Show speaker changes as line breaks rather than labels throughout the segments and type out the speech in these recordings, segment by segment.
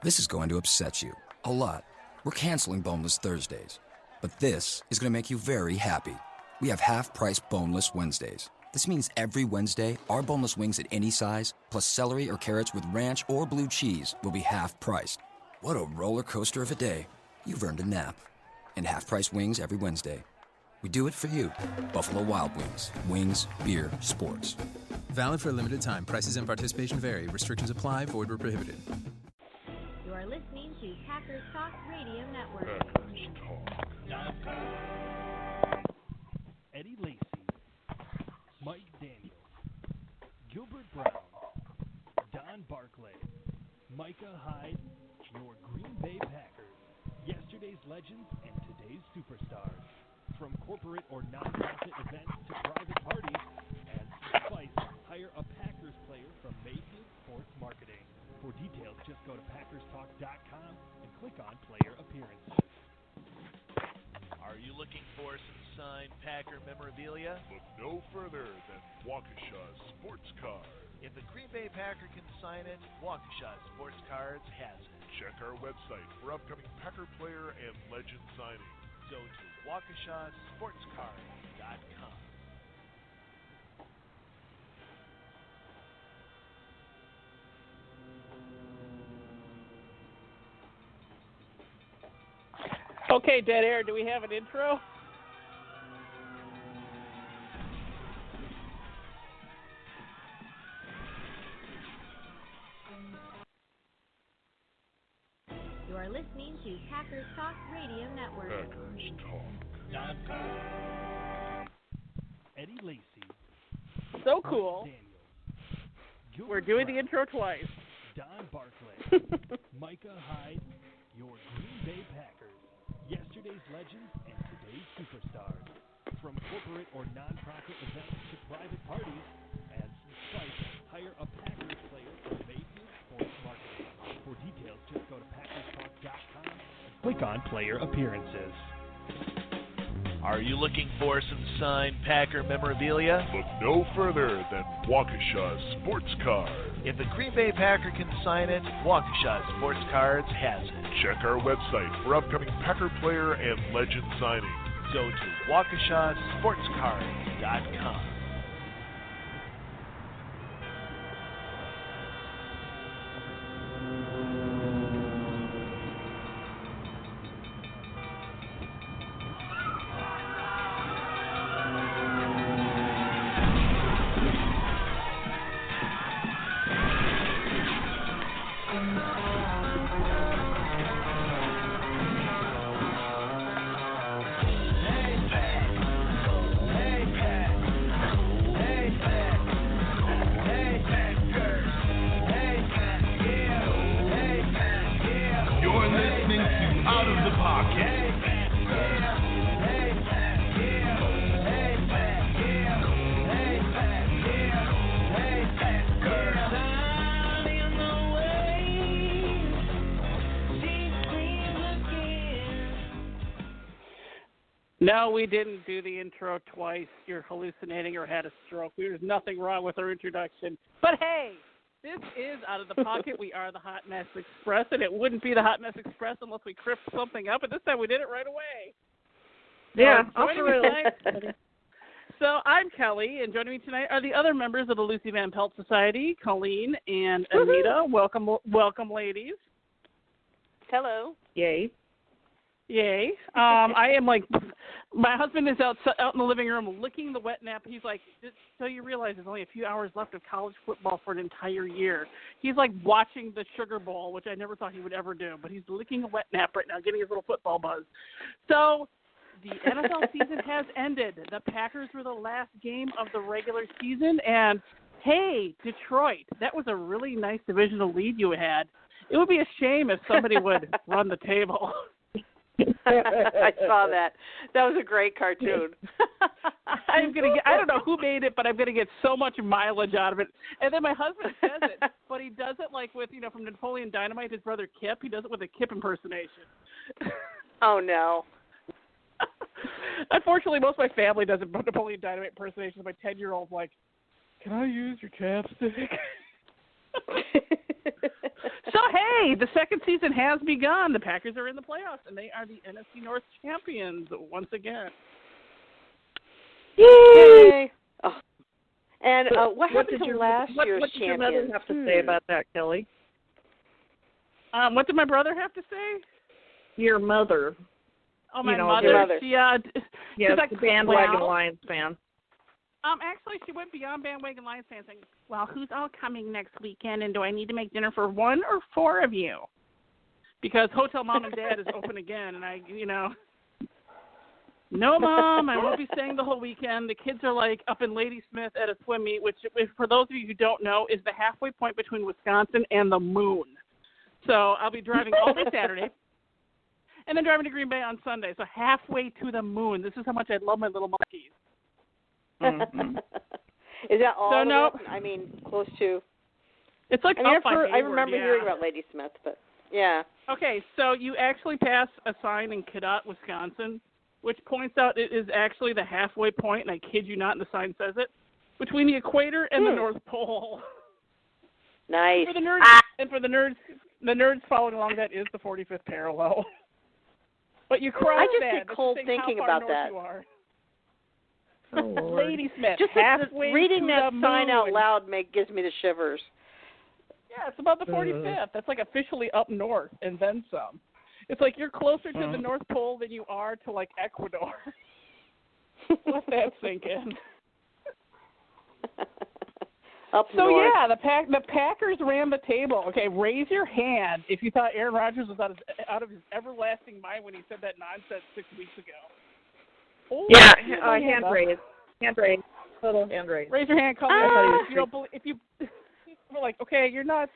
This is going to upset you a lot. We're canceling Boneless Thursdays. But this is going to make you very happy. We have half-price Boneless Wednesdays. This means every Wednesday, our boneless wings at any size, plus celery or carrots with ranch or blue cheese, will be half-priced. What a roller coaster of a day. You've earned a nap. And half-price wings every Wednesday. We do it for you. Buffalo Wild Wings. Wings, beer, sports.
Valid for a limited time. Prices and participation vary. Restrictions apply. Void where prohibited.
You are listening to Packers Talk Radio Network.
Packers Talk. Eddie Lacy, Mike Daniels, Gilbert Brown, Don Barclay, Micah Hyde, your Green Bay Packers, yesterday's legends and today's superstars. From corporate or non-profit events to private parties, and Spice, hire a Packers player from Mayfield Sports Marketing. For details, just go to PackersTalk.com and click on Player Appearances.
Are you looking for some signed Packer memorabilia?
Look no further than Waukesha Sports Card.
If the Green Bay Packer can sign it, Waukesha Sports Cards has it.
Check our website for upcoming Packer player and legend signings.
Go to WaukeshaSportsCards.com.
Okay, Dead Air, do we have an intro?
You are listening to Packers Talk Radio Network.
Packers Talk. Eddie Lacy.
So cool.
Daniels, Gilbert
We're doing the
Brown,
intro twice.
Don Barclay, Micah Hyde, your Green Bay Packers, yesterday's legends and today's superstars. From corporate or non-profit events to private parties, and Spice, hire a Packers player from Mayfield Sports Marketing. For details, just go to PackersTalk.com and click on Player Appearances.
Are you looking for some signed Packer memorabilia?
Look no further than Waukesha Sports Card.
If the Green Bay Packer can sign it, Waukesha Sports Cards has it.
Check our website for upcoming Packer player and legend signings.
Go to WaukeshaSportsCards.com.
No, we didn't do the intro twice. You're hallucinating or had a stroke. There's nothing wrong with our introduction. But hey, this is Out of the Pocket. We are the Hot Mess Express, and it wouldn't be the Hot Mess Express unless we cripped something up, and this time we did it right away.
Yeah,
joining me tonight, so I'm Kelly, and joining me tonight are the other members of the Lucy Van Pelt Society, Colleen and Anita. Welcome, ladies.
Hello. Yay.
Yay. I am like, my husband is out in the living room licking the wet nap. He's like, just so you realize there's only a few hours left of college football for an entire year. He's like watching the Sugar Bowl, which I never thought he would ever do, but he's licking a wet nap right now, getting his little football buzz. So the NFL season has ended. The Packers were the last game of the regular season, and hey, Detroit, that was a really nice divisional lead you had. It would be a shame if somebody would run the table.
I saw that. That was a great cartoon.
I don't know who made it, but I'm gonna get so much mileage out of it. And then my husband says it, but he does it like with, from Napoleon Dynamite, his brother Kip. He does it with a Kip impersonation.
Oh no.
Unfortunately, most of my family does Napoleon Dynamite impersonations. My 10-year-old's like, "Can I use your chapstick?" So, hey, the second season has begun. The Packers are in the playoffs, and they are the NFC North champions once again.
Yay! Oh. And what happened to last year's
what did
champions?
your mother have to say about that, Kelly? What did my brother have to say? Your mother. Oh, my mother.
Your mother.
Yeah,
like, the bandwagon Lions fan.
Actually, she went beyond bandwagon Lions fan, saying, "Well, who's all coming next weekend, and do I need to make dinner for 1 or 4 of you?" Because Hotel Mom and Dad is open again, and no, Mom, I won't be staying the whole weekend. The kids are up in Ladysmith at a swim meet, which, for those of you who don't know, is the halfway point between Wisconsin and the moon. So I'll be driving all day Saturday, and then driving to Green Bay on Sunday. So halfway to the moon. This is how much I love my little monkeys.
Mm-hmm. Is that all?
So no,
I mean, close to.
It's like
I remember hearing about Ladysmith, but yeah.
Okay, so you actually pass a sign in Cadott, Wisconsin, which points out it is actually the halfway point, and I kid you not, and the sign says it, between the equator and the North Pole.
Nice.
For the nerds, and for the nerds following along, that is the 45th parallel. But you cross
I just
that.
get cold thinking about that.
You are.
Oh,
Ladysmith,
just
halfway
reading
to
that
the
sign
moon.
out loud gives me the shivers.
Yeah, it's about the 45th. That's officially up north and then some. It's like you're closer to the North Pole than you are to Ecuador. Let that sink in.
Up north.
Yeah, the Packers ran the table. Okay, raise your hand if you thought Aaron Rodgers was out of his everlasting mind when he said that nonsense 6 weeks ago. Oh,
yeah, hand raised. Hand raised. Little hand raised.
Raise your hand. Call me if you we're like, okay, you're nuts.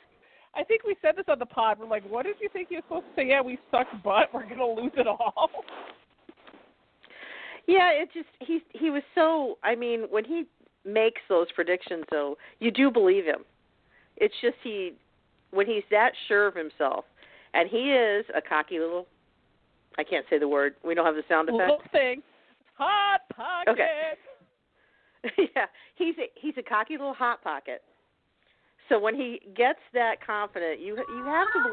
I think we said this on the pod. We're like, what did you think you were supposed to say? Yeah, we suck butt. We're going to lose it all.
Yeah, it just he was so. I mean, when he makes those predictions, though, you do believe him. It's just when he's that sure of himself, and he is a cocky little. I can't say the word. We don't have the sound effect.
Little thing. Hot pocket.
Okay. Yeah, he's a cocky little hot pocket. So when he gets that confident, you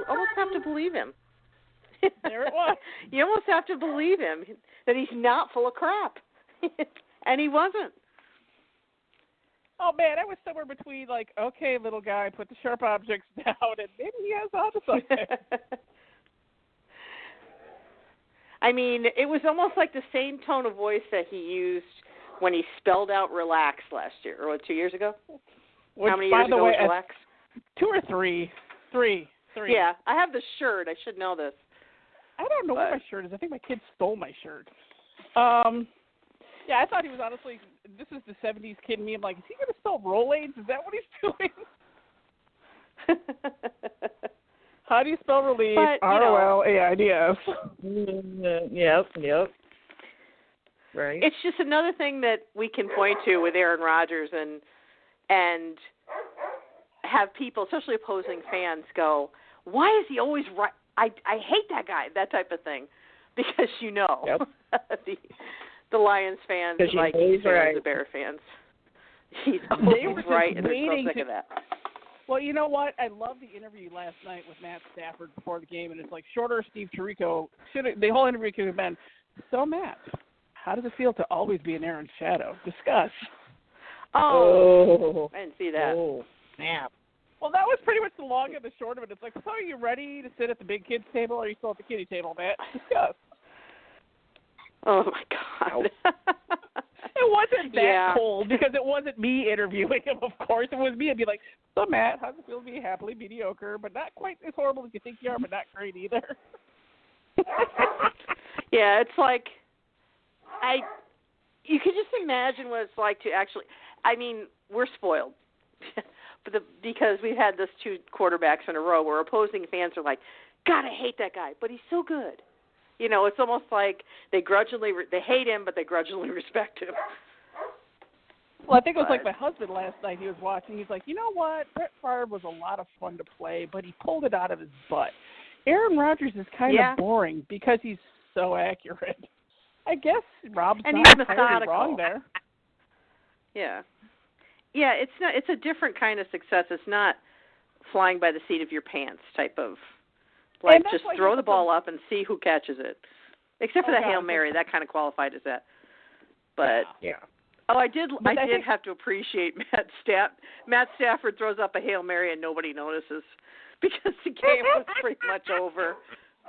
almost have to believe him.
There it was.
You almost have to believe him that he's not full of crap, and he wasn't.
Oh man, I was somewhere between okay, little guy, put the sharp objects down, and maybe he has onto something.
I mean, it was almost like the same tone of voice that he used when he spelled out relax last year, or 2 years ago.
Which,
how many years ago was relax?
2 or 3. 3.
Yeah, I have the shirt. I should know this.
I don't know where my shirt is. I think my kid stole my shirt. Yeah, I thought he was honestly, this is the 70s kid in me. I'm like, is he going to spell Rolaids? Is that what he's doing? How do you spell relief? R-O-L-A-I-D-S.
Yep. Right.
It's just another thing that we can point to with Aaron Rodgers and have people, especially opposing fans, go, why is he always right? I hate that guy, that type of thing. Because the Lions fans like the Bear fans. He's always right, and they're so sick of that.
Well, you know what? I love the interview last night with Matt Stafford before the game, and it's like shorter Steve Tirico. The whole interview could have been, so Matt, how does it feel to always be in Aaron's shadow? Discuss.
Oh, I didn't see that.
Oh, snap.
Well, that was pretty much the long and the short of it. It's like, so are you ready to sit at the big kids table, or are you still at the kiddie table, Matt? Discuss.
Oh, my God.
It wasn't that cold because it wasn't me interviewing him, of course. It was me. I'd be like, so, Matt, how does it feel to be happily mediocre, but not quite as horrible as you think you are, but not great either?
Yeah, it's like, you can just imagine what it's like to actually, I mean, we're spoiled. Because we've had this 2 quarterbacks in a row where opposing fans are like, God, I hate that guy, but he's so good. You know, it's almost like they hate him, but they grudgingly respect him.
Well, I think it was like my husband last night. He was watching. He's like, you know what? Brett Favre was a lot of fun to play, but he pulled it out of his butt. Aaron Rodgers is kind of boring because he's so accurate. I guess Rob's not entirely wrong there.
Yeah. Yeah, it's a different kind of success. It's not flying by the seat of your pants type of, like, just
like
throw the ball up and see who catches it. Except for that Hail Mary, that kind of qualified as that. But I did have to appreciate Matt Stafford throws up a Hail Mary and nobody notices because the game was pretty much over.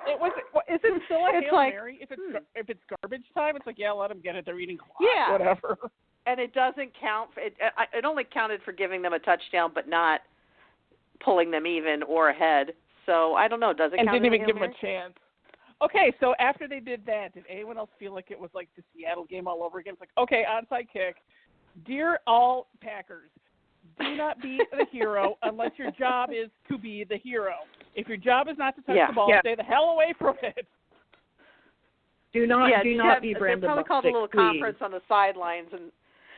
Is it still a Hail Mary? If it's garbage time, it's like, let them get it. They're eating clock, whatever.
And it doesn't count. It only counted for giving them a touchdown, but not pulling them even or ahead. So I don't know. Does it count?
And didn't even give them a chance. Okay, so after they did that, did anyone else feel like it was like the Seattle game all over again? It's like, okay, onside kick. Dear all Packers, do not be the hero unless your job is to be the hero. If your job is not to touch the ball, stay the hell away from it.
Do not be Brandon.
They probably called a little conference on the sidelines, and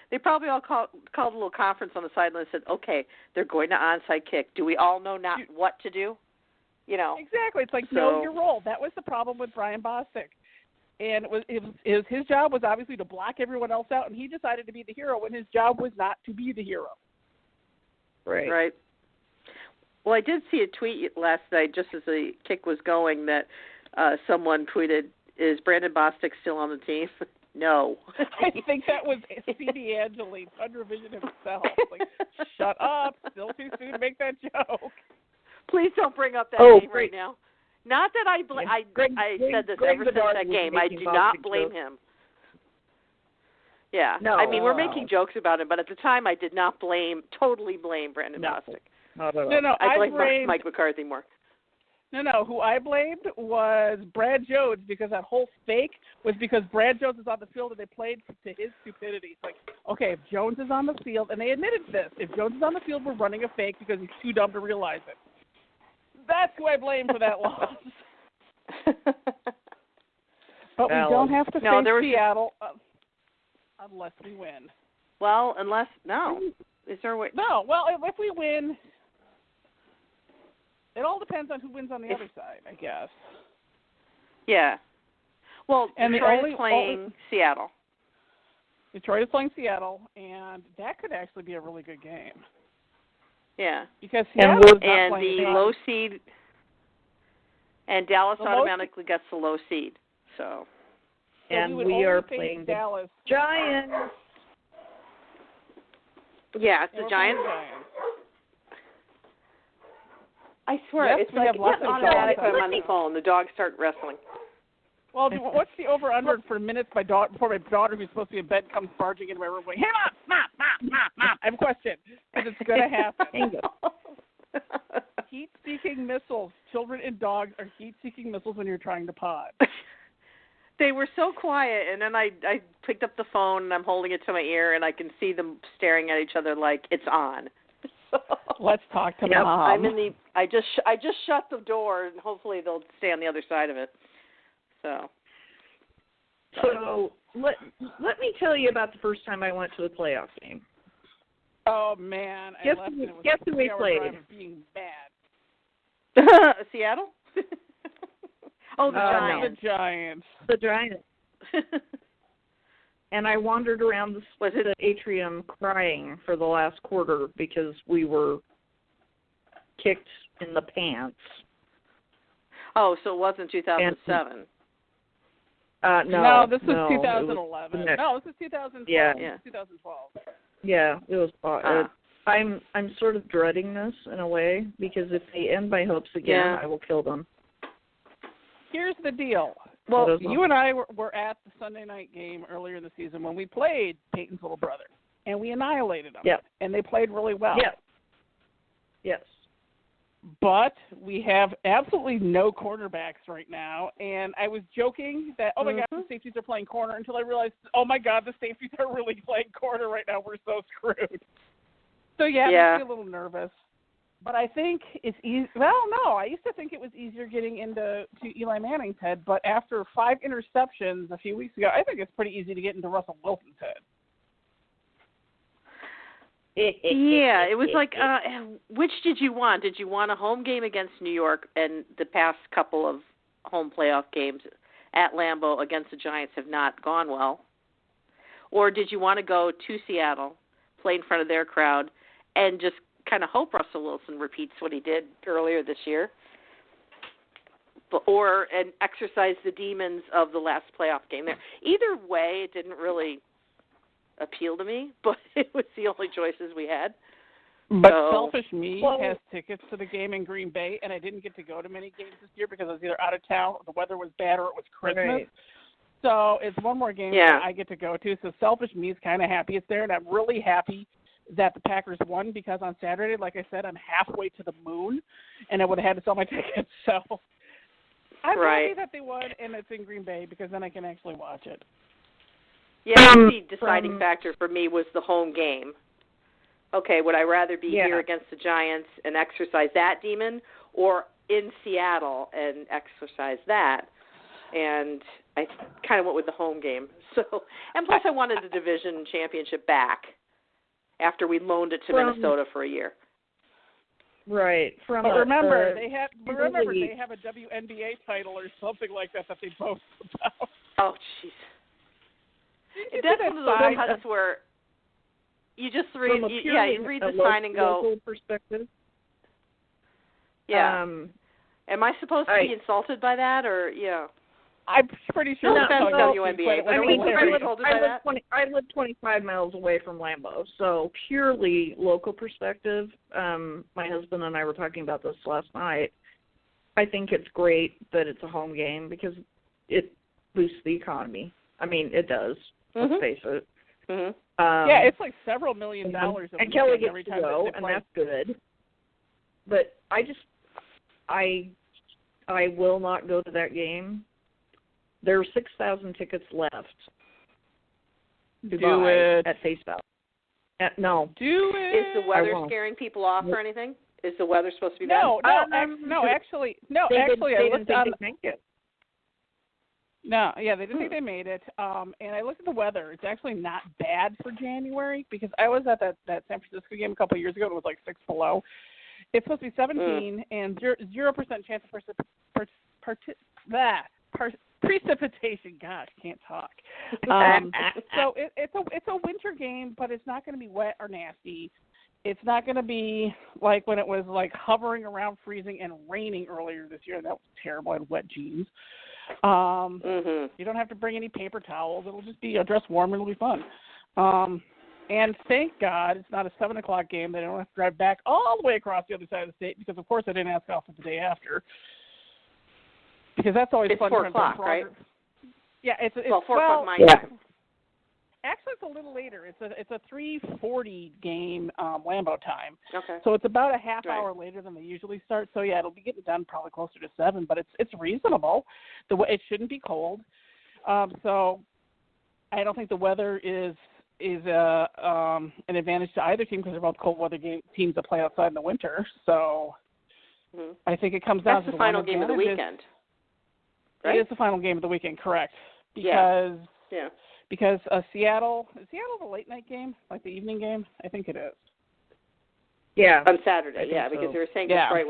they probably all called a little conference on the sidelines and said, okay, they're going to onside kick. Do we all know what to do?
Exactly. It's like, know your role. That was the problem with Brian Bostic. And his job was obviously to block everyone else out, and he decided to be the hero when his job was not to be the hero.
Right. Well, I did see a tweet last night just as the kick was going that someone tweeted, is Brandon Bostic still on the team? No.
I think that was C.D. Angeli, under vision himself. Like, shut up. Still too soon to make that joke.
Please don't bring up that name right now. Not that I said this ever since that game. I do not blame him. Yeah.
No.
I mean, we're making jokes about him, but at the time I did not totally blame Brandon Bostic.
Not at all.
No,
I blamed Mike McCarthy more.
No, who I blamed was Brad Jones, because that whole fake was because Brad Jones is on the field and they played to his stupidity. It's like, okay, if Jones is on the field, and they admitted this, if Jones is on the field, we're running a fake because he's too dumb to realize it. That's who I blame for that loss. But we don't have to face Seattle unless we win.
Well, is there a way?
No, well, if we win, it all depends on who wins on the other side, I guess.
Yeah. Well,
and
Detroit is playing Seattle.
Detroit is playing Seattle, and that could actually be a really good game.
Yeah.
Because Seattle is not
and
playing
the low seed, and Dallas automatically gets the low seed. So
and we are playing
Dallas
Giants.
Yeah, it's the Giants. I swear, it's like automatic when I'm on the phone. The dogs start wrestling.
Well, what's the over-under for minutes before my daughter, who's supposed to be in bed, comes barging into my room going, hey, Mom, I have a question, because it's going to happen. Heat-seeking missiles. Children and dogs are heat-seeking missiles when you're trying to pod.
They were so quiet, and then I picked up the phone, and I'm holding it to my ear, and I can see them staring at each other like it's on.
Let's talk to Mom.
I'm in the. I just shut the door, and hopefully they'll stay on the other side of it.
So let me tell you about the first time I went to a playoff game.
Oh man!
Guess who we played?
Being bad.
Seattle. Oh, the Giants.
The Giants.
The Giants. And I wandered around the atrium crying for the last quarter because we were kicked in the pants.
Oh, so it wasn't 2007.
No,
this was 2011. No, this is 2012.
Yeah.
2012.
Yeah, it was. I'm sort of dreading this in a way because if they end my hopes again, I will kill them.
Here's the deal. Well, you and I were at the Sunday night game earlier in the season when we played Peyton's little brother, and we annihilated them.
Yep.
And they played really well.
Yes.
But we have absolutely no cornerbacks right now, and I was joking that, oh, my God, the safeties are playing corner until I realized, oh, my God, the safeties are really playing corner right now. We're so screwed. So, it makes me a little nervous. But I think it's easy. Well, no, I used to think it was easier getting into Eli Manning's head, but after 5 interceptions a few weeks ago, I think it's pretty easy to get into Russell Wilson's head.
Yeah, it was like, which did you want? Did you want a home game against New York, and the past couple of home playoff games at Lambeau against the Giants have not gone well? Or did you want to go to Seattle, play in front of their crowd, and just kind of hope Russell Wilson repeats what he did earlier this year, and exercise the demons of the last playoff game there. Either way, it didn't really appeal to me, but it was the only choices we had.
But selfish me has tickets to the game in Green Bay, and I didn't get to go to many games this year because I was either out of town, or the weather was bad, or it was Christmas.
Right.
So it's one more game that I get to go to. So selfish me is kind of happy it's there, and I'm really happy that the Packers won because on Saturday, like I said, I'm halfway to the moon, and I would have had to sell my tickets. So I'm happy that they won, and it's in Green Bay because then I can actually watch it.
Yeah, the deciding factor for me was the home game. Okay, would I rather be here against the Giants and exercise that demon, or in Seattle and exercise that? And I kind of went with the home game. So, and plus I wanted the division championship back after we loaned it to Minnesota for a year.
Right.
But remember, they have a WNBA title or something like that they boast about.
Oh, jeez. That's one of those cuts where you just read, you read the sign and go.
Local perspective.
Yeah. Am I supposed to be insulted by that, or
I'm pretty sure
that's WNBA.
I live 25 miles away from Lambeau, so purely local perspective. My husband and I were talking about this last night. I think it's great that it's a home game because it boosts the economy. I mean, it does. Let's face it.
Mm-hmm.
It's like several $1 million
and Kelly gets to go, and that's good. But I will not go to that game. There are 6,000 tickets left to buy at face value. No.
Do it.
Is the weather scaring people off or anything? Is the weather supposed to be bad?
Actually,
they didn't think they'd make it.
No, they didn't think they made it. And I looked at the weather. It's actually not bad for January because I was at that San Francisco game a couple of years ago and it was like 6 below. It's supposed to be 17 and 0% chance of precipitation. Gosh, can't talk. So it's a winter game, but it's not going to be wet or nasty. It's not going to be like when it was like hovering around freezing and raining earlier this year. That was terrible. I had wet jeans. You don't have to bring any paper towels. It'll just be dress warm and it'll be fun. And thank God it's not a 7 o'clock game. They don't have to drive back all the way across the other side of the state because, of course, I didn't ask off the day after. Because that's always
it's
fun.
4 o'clock, right?
Yeah, it's
4 o'clock my time.
Actually, it's a little later. It's a 3:40 game Lambeau time.
Okay.
So it's about a half hour later than they usually start. So yeah, it'll be getting done probably closer to 7, but it's reasonable. It shouldn't be cold. So I don't think the weather is an advantage to either team because they're both cold weather teams that play outside in the winter. So I think it comes down to
the final game of the weekend. Right?
It is the final game of the weekend, correct? Because Because Seattle, is Seattle the late night game, like the evening game? I think it is.
Yeah.
On Saturday, because they were saying Detroit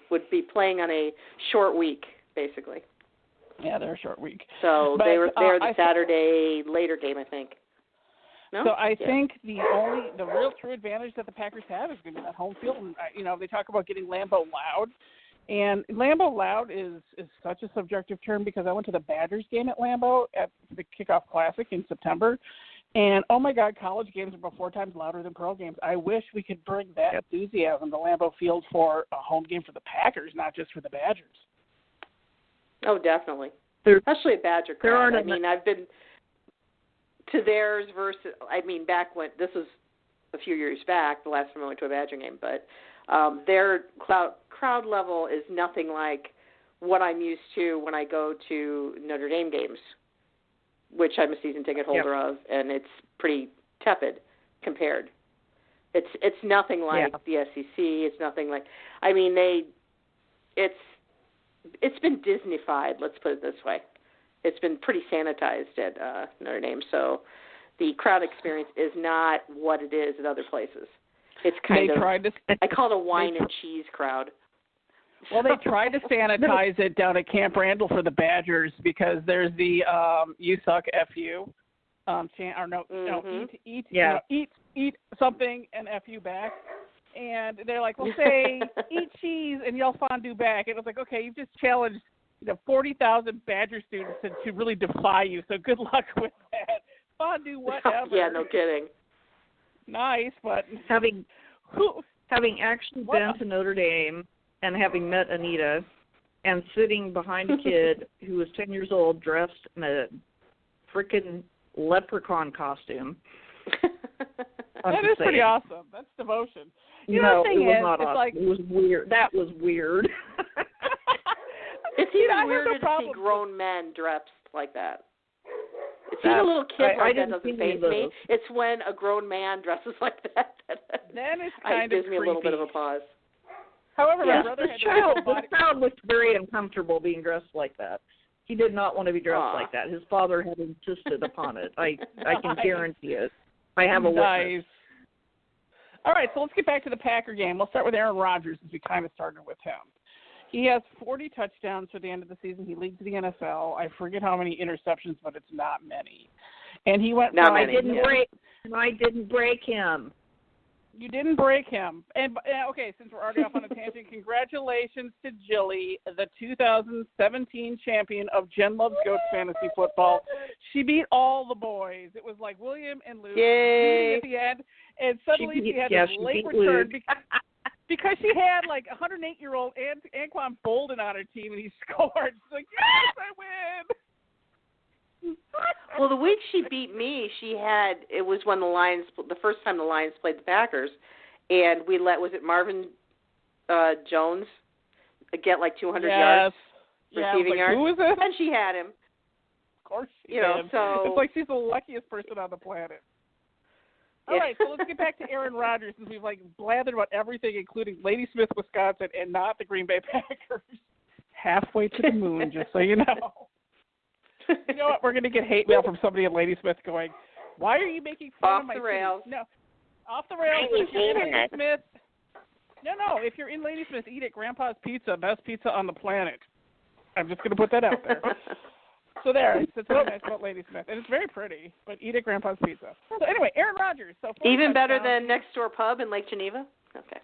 would be playing on a short week, basically.
Yeah, they're a short week.
So they're the Saturday later game, I think. No?
So I think the real true advantage that the Packers have is going to be that home field. And, they talk about getting Lambeau loud. And Lambeau loud is such a subjective term because I went to the Badgers game at Lambeau at the Kickoff Classic in September. And, oh, my God, college games are about 4 times louder than pro games. I wish we could bring that enthusiasm to Lambeau Field for a home game for the Packers, not just for the Badgers.
Oh, definitely. Especially a Badger crowd. I've been to theirs versus, back when, this was a few years back, the last time I went to a Badger game, but their crowd level is nothing like what I'm used to when I go to Notre Dame games, which I'm a season ticket holder of, and it's pretty tepid compared. It's nothing like the SEC. It's nothing like, it's been Disney-fied, let's put it this way. It's been pretty sanitized at Notre Dame, so the crowd experience is not what it is at other places. It's I call it a wine and cheese crowd.
Well, they tried to sanitize it down at Camp Randall for the Badgers because there's the "You suck, fu" chant, or eat something and fu back. And they're like, well, say, eat cheese and yell fondue back. And it was like, okay, you've just challenged 40,000 Badger students to really defy you, so good luck with that. Fondue, whatever.
Yeah, no kidding.
Nice, but
having actually been to Notre Dame and having met Anita and sitting behind a kid who was 10 years old dressed in a frickin' leprechaun costume.
That is pretty awesome. That's devotion.
No, it was not awesome. Like, it was weird. That was weird.
It's even weirder to see grown men dressed like that. Seeing a little kid like that doesn't faze me. It's when a grown man dresses like that.
Then it's kind of
gives me a little bit of a pause.
However, my brother
this child looked very uncomfortable being dressed like that. He did not want to be dressed like that. His father had insisted upon it. I can guarantee it. I have a witness.
All right, so let's get back to the Packer game. We'll start with Aaron Rodgers, as we kind of started with him. He has 40 touchdowns for the end of the season. He leads the NFL. I forget how many interceptions, but it's not many. And he went.
I didn't break him.
You didn't break him. And okay, since we're already off on a tangent, congratulations to Jilly, the 2017 champion of Jen Loves Goats Fantasy Football. She beat all the boys. It was like William and Luke at the end, and suddenly she had this late return because she had like 108-year-old Anquan Bolden on her team, and he scored. She's like, yes, I win.
Well, the week she beat me, it was when the first time the Lions played the Packers, and was it Marvin Jones get like 200 yards receiving yards?
Who is it?
And she had him.
Of course she
did. So
it's like she's the luckiest person on the planet. All right, so let's get back to Aaron Rodgers, since we've blathered about everything, including Ladysmith, Wisconsin, and not the Green Bay Packers. Halfway to the moon, just so you know. You know what? We're going to get hate mail from somebody in Ladysmith going, why are you making fun of my
rails?
No, off the rails. If you're in Ladysmith, if you're in Ladysmith, eat at Grandpa's Pizza, best pizza on the planet. I'm just going to put that out there. So there, it's so nice about Ladysmith, and it's very pretty, but eat at Grandpa's Pizza. So anyway, Aaron Rodgers. So
even better than next door pub in Lake Geneva? Okay.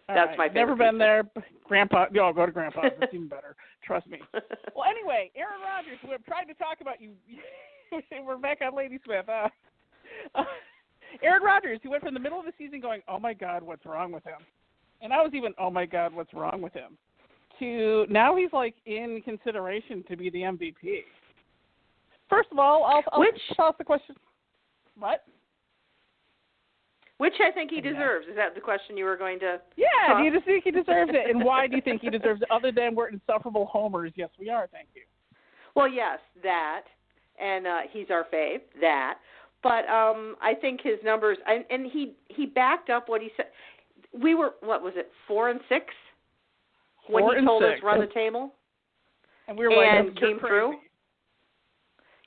That's my favorite.
Never been there. Grandpa, go to Grandpa's. It's even better. Trust me. Well, anyway, Aaron Rodgers, we're trying to talk about you. We're back on Ladysmith. Aaron Rodgers, who went from the middle of the season going, oh, my God, what's wrong with him? And I was even, oh, my God, what's wrong with him? To now he's, in consideration to be the MVP. First of all, I'll toss the question. What?
Which I think he deserves. Is that the question you were going to
Yeah, do you think he deserves it? And why do you think he deserves it, other than we're insufferable homers? Yes, we are. Thank you.
Well, yes, that. And he's our fave, that. But I think his numbers, and he backed up what he said. We were, 4 and 6? When he told us run the table?
And we were like,
came through?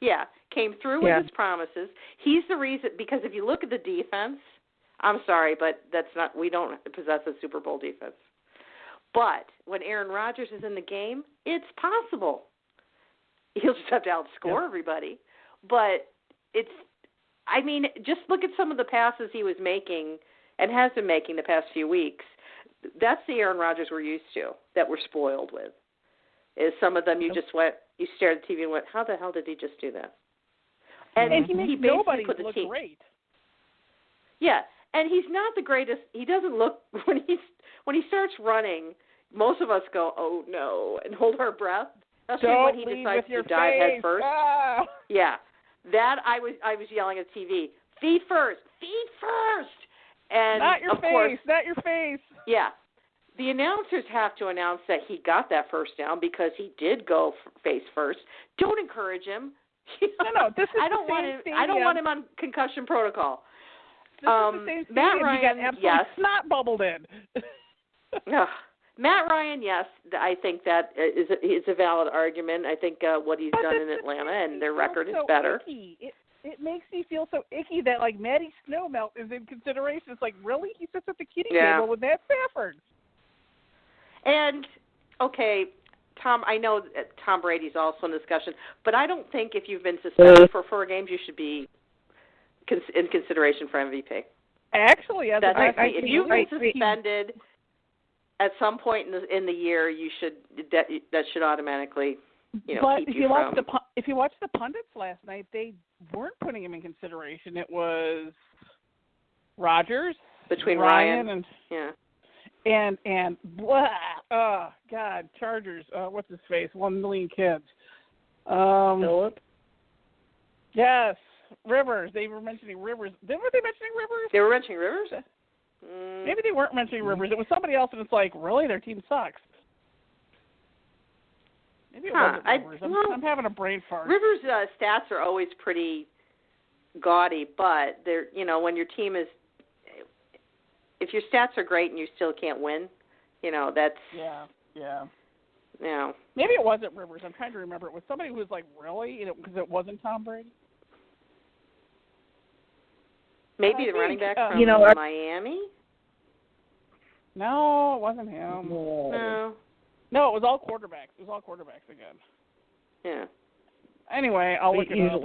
Yeah, came through with his promises. He's the reason, because if you look at the defense, I'm sorry, but we don't possess a Super Bowl defense. But when Aaron Rodgers is in the game, it's possible. He'll just have to outscore everybody. But just look at some of the passes he was making and has been making the past few weeks. That's the Aaron Rodgers we're used to, that we're spoiled with. Is some of them you stared at the TV and went, how the hell did he just do that?
And he makes nobody look great.
Yeah, and he's not the greatest. He doesn't look, when he starts running, most of us go, oh no, and hold our breath. Especially when he decides to dive head first.
Ah.
Yeah, that I was yelling at TV. Feet first. And
not your
of course,
not your face.
Yeah. The announcers have to announce that he got that first down because he did go face first. Don't encourage him.
No, this is
I don't want him on concussion protocol.
This is the same
Matt Ryan,
you got absolutely snot bubbled in.
Matt Ryan, yes, I think that is a valid argument. I think what he's done in Atlanta and their record is better.
Icky. It makes me feel so icky that Matty Snowmelt is in consideration. It's like, really? He sits at the kiddie table with Matt Stafford.
And okay, Tom, I know Tom Brady's also in discussion, but I don't think if you've been suspended for 4 games, you should be in consideration for MVP.
Actually, as
That's
a
if you've been suspended at some point in the year, you should that should automatically
but
keep
if
you from.
If you watched the pundits last night, they weren't putting him in consideration. It was Rodgers
between Ryan
and
yeah.
and blah, oh God, Chargers. What's his face? 1 million kids.
Philip.
Yes, Rivers. They were mentioning Rivers. Were they mentioning Rivers?
They were mentioning Rivers.
Maybe they weren't mentioning Rivers. It was somebody else, and it's like, really, their team sucks. Maybe it wasn't Rivers. I'm having a brain fart.
Rivers' stats are always pretty gaudy, but they're when your team is, if your stats are great and you still can't win, that's
yeah.
Maybe
it wasn't Rivers. I'm trying to remember. It was somebody who was like, really, because it wasn't Tom Brady.
Maybe the running back from Miami.
No, it wasn't him. No, it was all quarterbacks. It was all quarterbacks again.
Yeah.
Anyway, I'll look it up.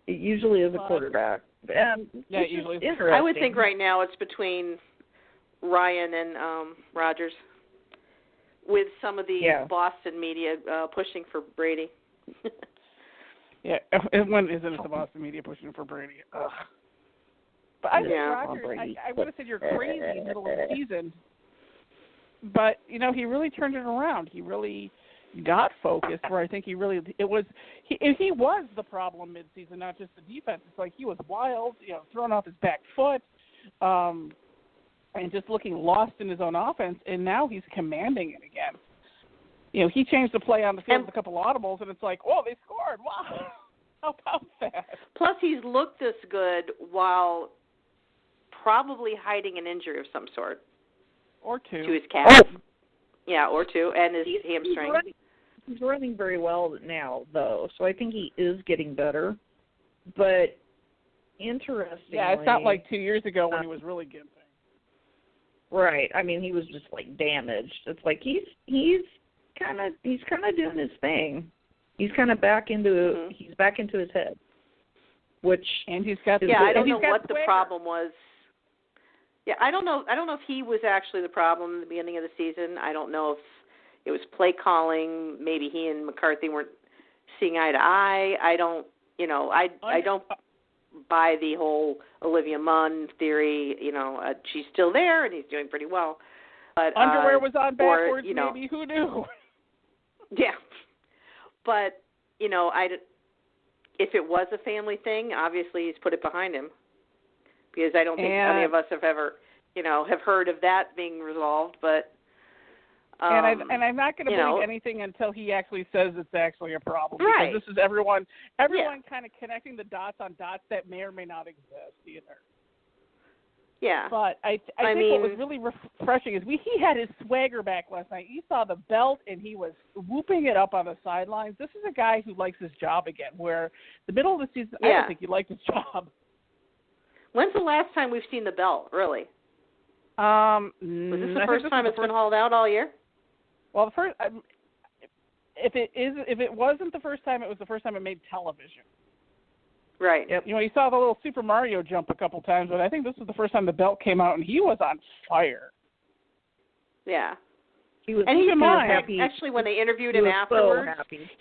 It usually is a quarterback.
Yeah, it usually is.
I would think right now it's between Ryan and Rodgers, with some of the Boston media pushing for Brady.
Yeah, when isn't it the Boston media pushing for Brady? Ugh. But I think Rodgers, I would have said you're crazy middle of the season. But, he really turned it around. He really got focused where I think he was the problem midseason, not just the defense. It's like he was wild, throwing off his back foot, and just looking lost in his own offense, and now he's commanding it again. He changed the play on the field with a couple audibles, and it's like, oh, they scored. Wow. How about that?
Plus, he's looked this good while probably hiding an injury of some sort.
Or two.
To his calf. Yeah, or two, and his hamstring.
He's running very well now, though, so I think he is getting better. But interestingly...
Yeah, it's not like 2 years ago when he was really gimping.
Right. I mean, he was just, damaged. It's like he's kind of doing his thing. He's kind of back into he's back into his head.
And he's got
I don't know what the problem was. Yeah, I don't know if he was actually the problem in the beginning of the season. I don't know if it was play calling. Maybe he and McCarthy weren't seeing eye to eye. I don't buy the whole Olivia Munn theory. She's still there and he's doing pretty well. But
underwear was on backwards. Maybe who knew?
Yeah, but if it was a family thing, obviously he's put it behind him. Because I don't think any of us have ever, have heard of that being resolved. But
and I'm not going to believe anything until he actually says it's actually a problem.
Right.
Because this is everyone kind of connecting the dots on dots that may or may not exist either.
Yeah.
But I think what was really refreshing is he had his swagger back last night. You saw the belt, and he was whooping it up on the sidelines. This is a guy who likes his job again, where the middle of the season, I don't think he liked his job.
When's the last time we've seen the belt, really? Was this the first time it's been hauled out all year?
Well, if it wasn't the first time, it was the first time it made television.
Right.
Yep. You saw the little Super Mario jump a couple times, but I think this was the first time the belt came out, and he was on fire.
Yeah.
He was
happy. Actually, when they interviewed him afterwards,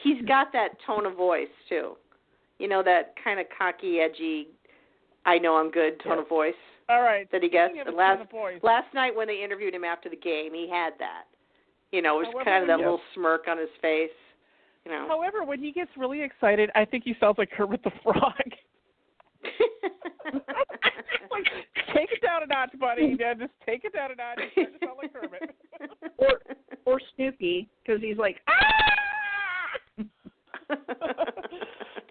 he's got that tone of voice, too. That kind of cocky, edgy, I know I'm good tone of voice.
All right.
That he gets. Last night when they interviewed him after the game, he had that. It was kind of that little smirk on his face.
However, when he gets really excited, I think he sounds like Kermit the Frog. Take it down a notch, buddy. Yeah, just take it down a notch. He's trying to sound like Kermit.
or Snoopy, because he's like, ah!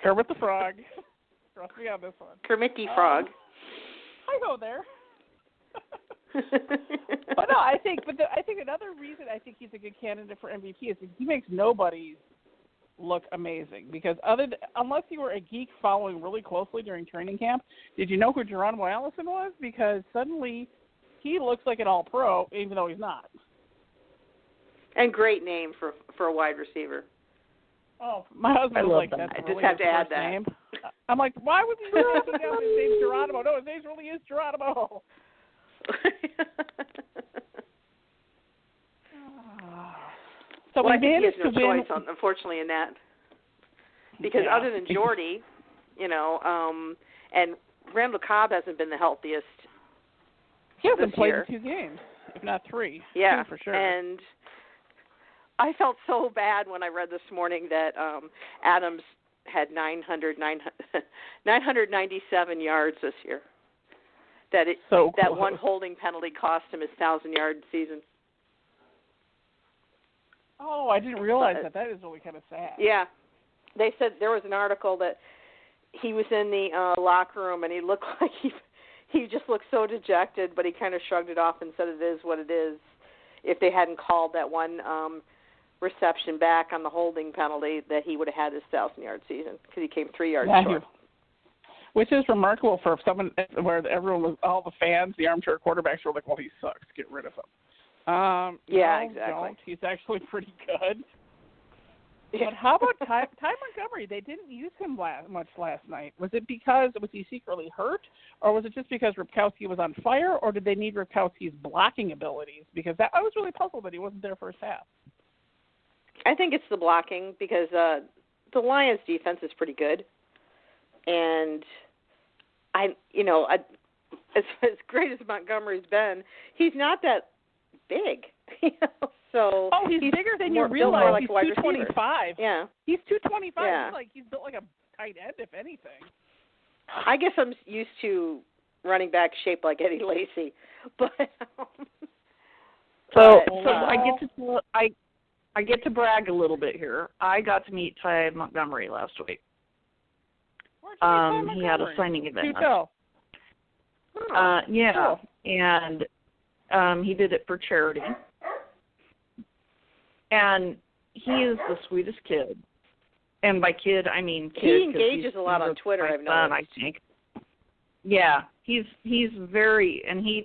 Kermit the Frog. Trust me on this one.
Kermit the Frog.
I go there. But no, I think another reason I think he's a good candidate for MVP is because he makes nobody look amazing. Because unless you were a geek following really closely during training camp, did you know who Geronimo Allison was? Because suddenly he looks like an all-pro, even though he's not.
And great name for a wide receiver.
Oh, my husband was like, that's
I
really
just have
his
to add
first
that.
name. I'm like, why was he making up his name's Geronimo? No, his name really is Geronimo. So
well,
we
I think he has
managed
no
to win.
choice, unfortunately, in that. Because other than Jordy, and Randall Cobb hasn't been the healthiest.
He hasn't played
year.
2 games, if not 3.
Yeah,
2 for sure.
And I felt so bad when I read this morning that Adams had 997 yards this year. That one holding penalty cost him his 1,000-yard season.
Oh, I didn't realize that. That is really kind of sad.
Yeah. They said there was an article that he was in the locker room and he looked like he just looked so dejected, but he kind of shrugged it off and said it is what it is. If they hadn't called that one reception back on the holding penalty, that he would have had his 1,000-yard season because he came 3 yards short.
Which is remarkable for someone where everyone was, all the fans, the armchair quarterbacks were like, well, he sucks. Get rid of him.
Yeah,
no,
exactly.
Don't. He's actually pretty good.
Yeah.
But how about Ty Montgomery? They didn't use him much last night. Was he secretly hurt, or was it just because Ripkowski was on fire, or did they need Ripkowski's blocking abilities? Because I was really puzzled that he wasn't there first half.
I think it's the blocking because the Lions' defense is pretty good, and as great as Montgomery's been, he's not that big. So
he's bigger than you
more
realize.
like
He's
225.
Yeah, he's 225.
Yeah.
He's built like a tight end, if anything.
I guess I'm used to running back shaped like Eddie Lacy, but
so I get to brag a little bit here. I got to meet Ty Montgomery last week.
Where'd you meet Ty Montgomery?
He had a signing event.
Yeah,
cool. And he did it for charity. And he is the sweetest kid. And by kid, I mean kid.
He engages a lot on Twitter, I've noticed.
I think. Yeah, he's very, and his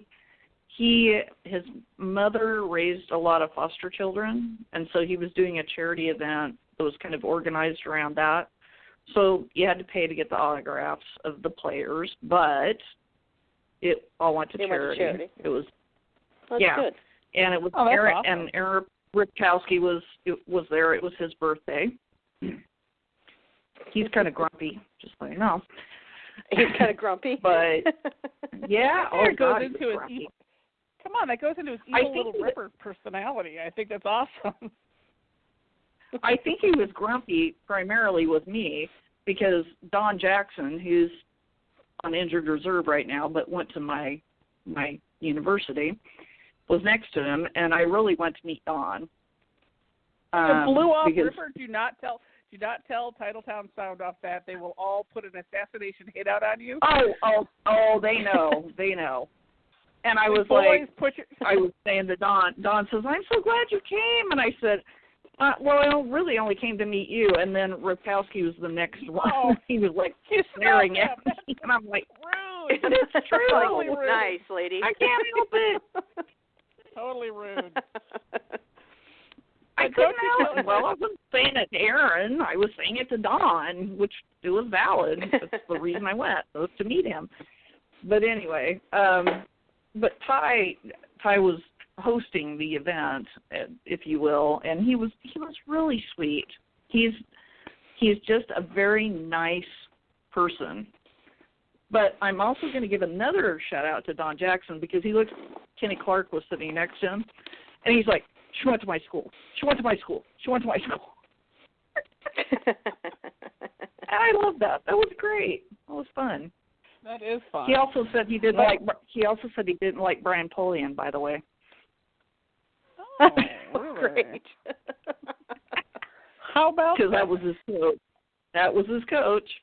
mother raised a lot of foster children, and so he was doing a charity event that was kind of organized around that. So you had to pay to get the autographs of the players, but it all went to charity. It was
That's good.
And it was
Aaron,
awesome. And Aaron Ripkowski was there. It was his birthday. He's kind of grumpy, just so you know.
He's kind of grumpy,
but yeah,
that goes into his evil. Come on, that goes into his evil little ripper personality. I think that's awesome.
I think he was grumpy primarily with me because Don Jackson, who's on injured reserve right now, but went to my university, was next to him, and I really went to meet Don.
The blew off ripper. Do not tell Titletown Sound Off that. They will all put an assassination hit out on you.
Oh, they know. They know. And I was I was saying to Don says, I'm so glad you came. And I said, well, I really only came to meet you. And then Ripkowski was the next one.
Oh,
he was like staring at me. And I'm like,
rude.
But it's true.
Totally rude.
Nice, lady.
I can't help it.
Totally rude.
I couldn't help it. Well, I wasn't saying it to Aaron. I was saying it to Don, which it was valid. That's the reason I went, was to meet him. But anyway, but Ty was hosting the event, if you will, and he was really sweet. He's just a very nice person. But I'm also going to give another shout out to Don Jackson because he looked. Kenny Clark was sitting next to him, and he's like, "She went to my school. She went to my school. She went to my school." And I love that. That was great. That was fun.
That is fun.
He also said he didn't like. He also said he didn't like Brian Polian, by the way.
Oh, really?
Great.
How about
because that was his coach. That was his coach.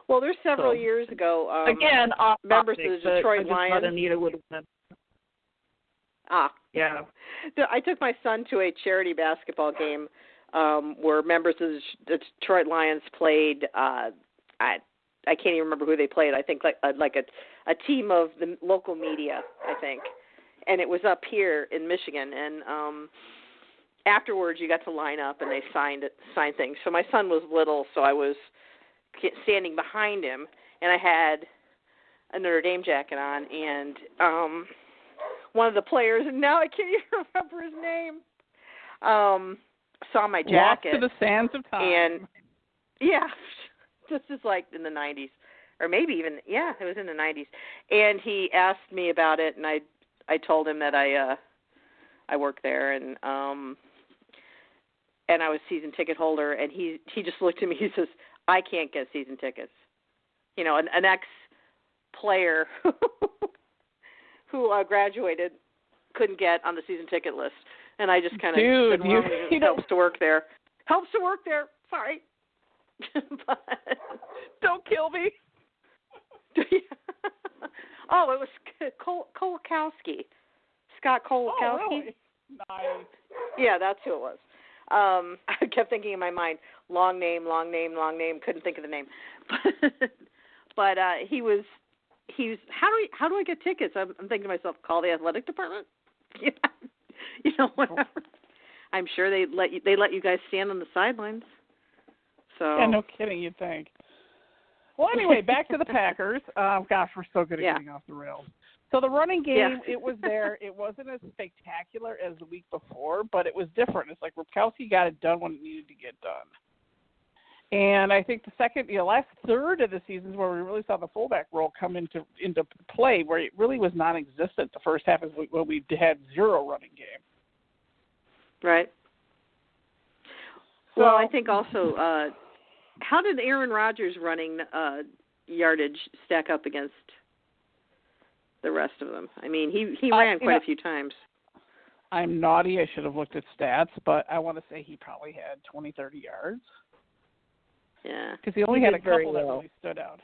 Well, there's several years ago.
Again,
members of the Detroit Lions.
I Anita would have been. Yeah.
I took my son to a charity basketball game where members of the Detroit Lions played. I can't even remember who they played. I think like a team of the local media, I think, and it was up here in Michigan, and afterwards you got to line up and they sign things. So my son was little, so I was standing behind him, and I had a Notre Dame jacket on, and one of the players, and now I can't even remember his name, saw my jacket.
Lost to the sands of time.
And, yeah, this is like in the 90s, or maybe even, yeah, it was in the 90s. And he asked me about it, and I told him that I work there, and I was a season ticket holder, and he just looked at me, he says, I can't get season tickets. You know, an ex-player who graduated couldn't get on the season ticket list. And I just kind of said, well, he helps to work there. Helps to work there. Sorry. But,
don't kill me.
Oh, it was Kolakowski. Scott Kolakowski.
Oh, really? Nice.
Yeah, that's who it was. I kept thinking in my mind, long name, couldn't think of the name. But he was how do I get tickets? I'm thinking to myself, call the athletic department? You know, whatever. I'm sure they let you guys stand on the sidelines. So
yeah, no kidding, you'd think. Well, anyway, back to the Packers. Gosh, we're so good at getting off the rails. So the running game, it was there. It wasn't as spectacular as the week before, but it was different. It's like Ripkowski got it done when it needed to get done. And I think the last third of the season is where we really saw the fullback role come into play, where it really was non-existent. The first half is when we had zero running game.
Right. Well, I think also, how did Aaron Rodgers' running yardage stack up against the rest of them? I mean, he ran quite a few times.
I'm naughty. I should have looked at stats, but I want to say he probably had 20, 30 yards.
Yeah.
Because he only had a couple that really stood out.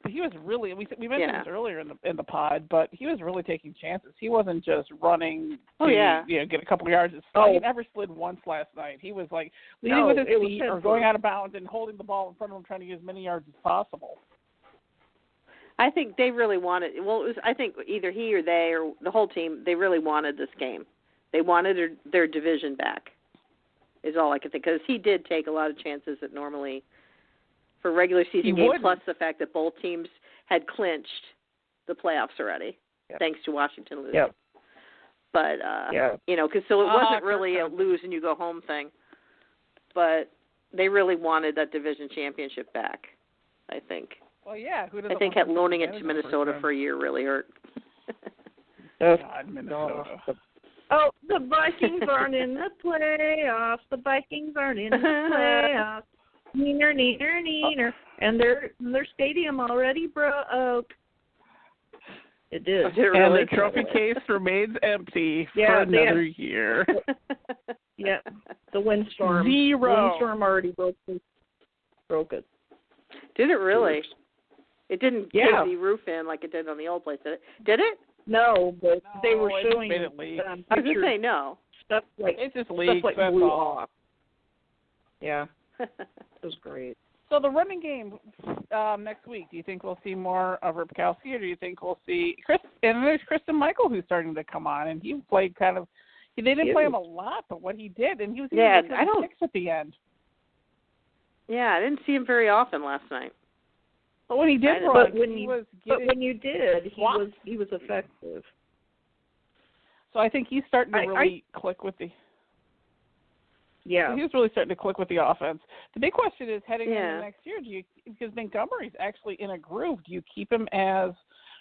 But he was really, we mentioned this earlier in the pod, but he was really taking chances. He wasn't just running to get a couple of yards. He never slid once last night. He was like leading with his feet or going out of bounds and holding the ball in front of him, trying to get as many yards as possible.
I think they really wanted, I think either he or they or the whole team, they really wanted this game. They wanted their division back, is all I can think. Because he did take a lot of chances that normally, for regular season game, plus the fact that both teams had clinched the playoffs already, thanks to Washington losing.
Yep.
But, because so it wasn't really a lose and you go home thing. But they really wanted that division championship back, I think.
Well, yeah.
I think loaning it to Minnesota for a year really hurt.
God, Minnesota.
Oh, the Vikings aren't in the playoffs. The Vikings aren't in the playoffs. Neener. And their stadium already broke. It did.
Oh, did it really?
And the trophy case remains empty for another year.
Yeah. The windstorm.
Zero.
The windstorm already broke it.
Did it really? It didn't cave the roof in like it did on the old place, did it? Did it?
No, but they were showing
it leak.
I was going to say no.
Stuff like
it just leaked.
Stuff like blew off. Yeah. It was great.
So the running game next week, do you think we'll see more of Ripkowski, or do you think we'll see Chris? And there's Kristen Michael who's starting to come on, and he played they didn't play him a lot, but what he did, and he was even six at the end.
Yeah, I didn't see him very often last night.
But when he did run, when
you did, he was effective.
So I think he's starting to really click with the.
Yeah,
he's really starting to click with the offense. The big question is heading into next year. Because Montgomery's actually in a groove. Do you keep him as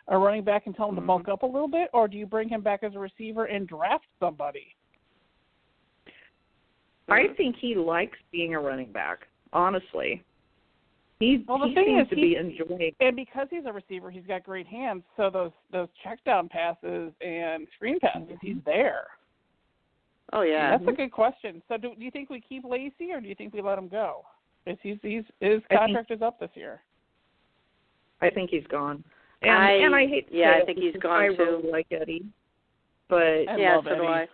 a running back and tell him to bulk up a little bit, or do you bring him back as a receiver and draft somebody?
I think he likes being a running back. Honestly. He
seems
to be enjoying.
And because he's a receiver, he's got great hands. So those check down passes and screen passes, he's there.
Oh yeah,
that's a good question. So do you think we keep Lacey, or do you think we let him go? Because his contract is up this year.
I think he's gone. And I hate to say
I think he's gone too.
I really like Eddie, but
so do I.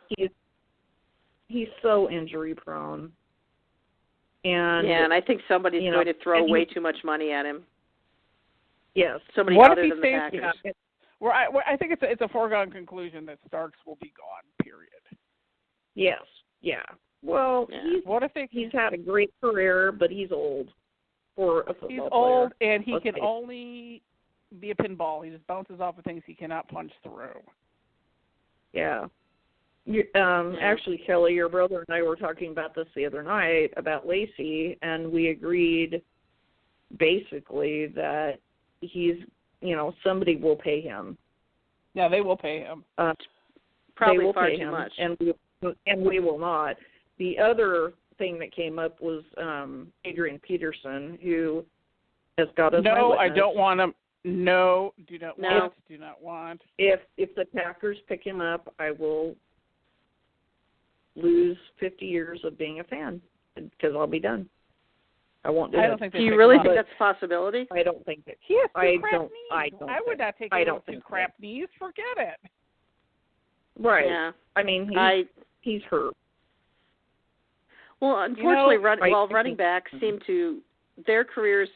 He's so injury prone. And
I think somebody's going to throw way too much money at him.
Yes.
Somebody
What
other than the Packers.
I think it's a foregone conclusion that Starks will be gone, period.
Yes. Yeah. Well,
Yeah.
What if
he's had a great career, but he's old for a football player.
He's old and he
Let's
can
face it.
only be a pinball. He just bounces off of things he cannot punch through.
Yeah. Actually, Kelly, your brother and I were talking about this the other night about Lacey, and we agreed basically that he's, somebody will pay him.
Yeah, they will pay him.
Probably
they will
far
pay
too
him,
much.
and we will not. The other thing that came up was Adrian Peterson, who has got us.
No, I don't want him. No, do not want. Do not want.
If the Packers pick him up, I will lose 50 years of being a fan because I'll be done. I won't do it.
I don't think.
Do you really think that's a possibility?
I don't think that.
He has two crap
don't.
knees.
I don't.
I would not take him with two crap knees. Forget it.
Right.
Yeah.
I mean, he's hurt.
Well, unfortunately, running backs seem to their careers.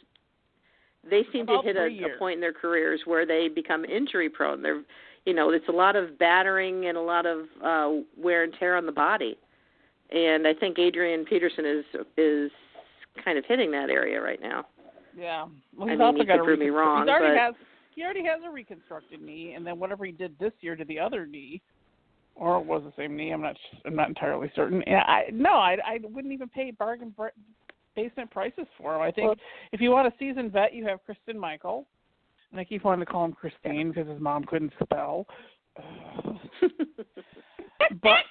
They seem to hit a point in their careers where they become injury prone. They're, it's a lot of battering and a lot of wear and tear on the body. And I think Adrian Peterson is kind of hitting that area right now.
Yeah. Well, he's
I mean,
also
you
got
could prove me wrong,
he already has a reconstructed knee, and then whatever he did this year to the other knee, or it was the same knee. I'm not entirely certain. And I wouldn't even pay bargain basement prices for him. I think if you want a seasoned vet, you have Kristen Michael, and I keep wanting to call him Christine because his mom couldn't spell. But